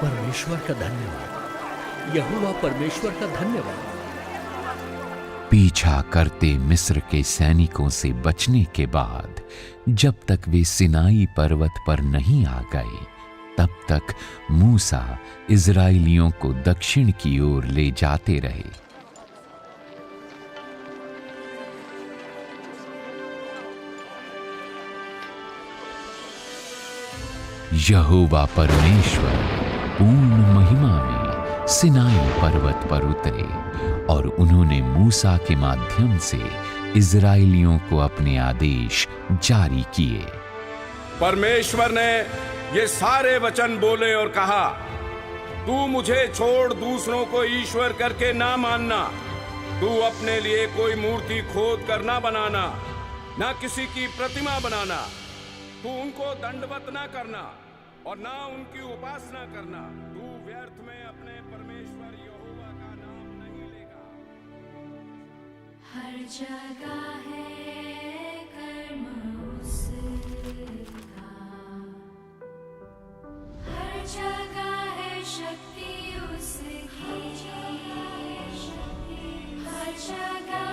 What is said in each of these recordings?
परमेश्वर का धन्यवाद, यहोवा परमेश्वर का धन्यवाद। पीछा करते मिस्र के सैनिकों से बचने के बाद जब तक वे सिनाई पर्वत पर नहीं आ गए, तब तक मूसा इज़राइलियों को दक्षिण की ओर ले जाते रहे। यहोवा परमेश्वर पूर्ण महिमा में सिनाई पर्वत पर उतरे और उन्होंने मूसा के माध्यम से इज़राइलियों को अपने आदेश जारी किए। परमेश्वर ने ये सारे वचन बोले और कहा, तू मुझे छोड़ दूसरों को ईश्वर करके ना मानना, तू अपने लिए कोई मूर्ति खोद कर ना बनाना, ना किसी की प्रतिमा बनाना, तू उनको दंडवत ना करना और ना उनकी उपासना करना। तू व्यर्थ में अपने परमेश्वर यहोवा का नाम नहीं लेगा। हर जगह है कर्म उसका, हर जगह है शक्ति उसकी, हर जगह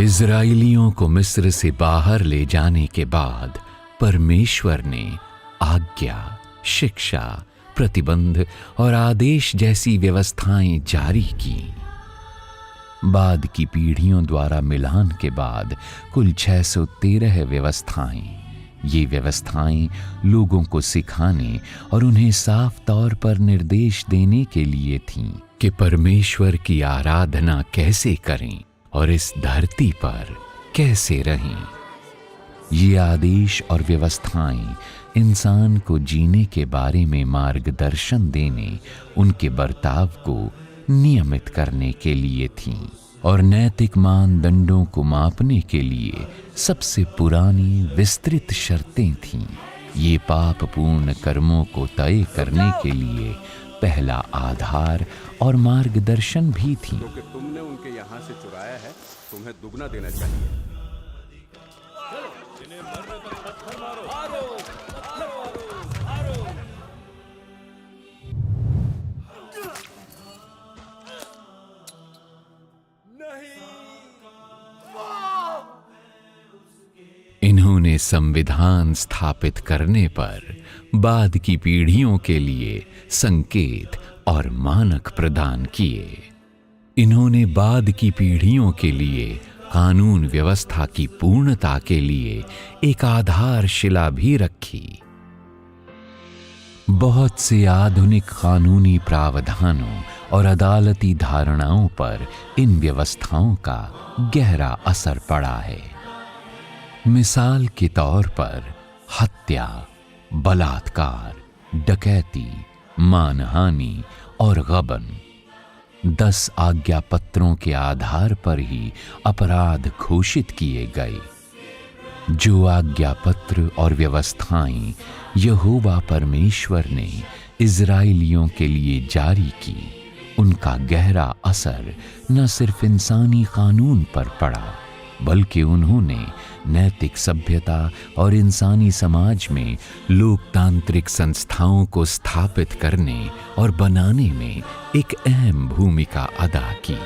इज़राइलियों को मिस्र से बाहर ले जाने के बाद परमेश्वर ने आज्ञा, शिक्षा, प्रतिबंध और आदेश जैसी व्यवस्थाएं जारी की। बाद की पीढ़ियों द्वारा मिलान के बाद कुल 613 व्यवस्थाएं, ये व्यवस्थाएं लोगों को सिखाने और उन्हें साफ तौर पर निर्देश देने के लिए थीं कि परमेश्वर की आराधना कैसे करें और इस धरती पर कैसे रहें। ये आदेश और व्यवस्थाएं इंसान को जीने के बारे में मार्गदर्शन देने, उनके बर्ताव को नियमित करने के लिए थीं और नैतिक मानदंडों को मापने के लिए सबसे पुरानी विस्तृत शर्तें थीं। ये पापपूर्ण कर्मों को तय करने के लिए पहला आधार और मार्गदर्शन भी थी। क्योंकि तुमने उनके यहाँ से चुराया है, तुम्हें दुगना देना चाहिए। इन्होंने संविधान स्थापित करने पर बाद की पीढ़ियों के लिए संकेत और मानक प्रदान किए। इन्होंने बाद की पीढ़ियों के लिए कानून व्यवस्था की पूर्णता के लिए एक आधारशिला भी रखी। बहुत से आधुनिक कानूनी प्रावधानों और अदालती धारणाओं पर इन व्यवस्थाओं का गहरा असर पड़ा है। मिसाल के तौर पर हत्या, बलात्कार, डकैती, मानहानि और गबन 10 आज्ञा पत्रों के आधार पर ही अपराध घोषित किए गए। जो आज्ञा पत्र और व्यवस्थाएं यहोवा परमेश्वर ने इज़राइलियों के लिए जारी की, उनका गहरा असर न सिर्फ इंसानी कानून पर पड़ा, बल्कि उन्होंने नैतिक सभ्यता और इंसानी समाज में लोकतांत्रिक संस्थाओं को स्थापित करने और बनाने में एक अहम भूमिका अदा की।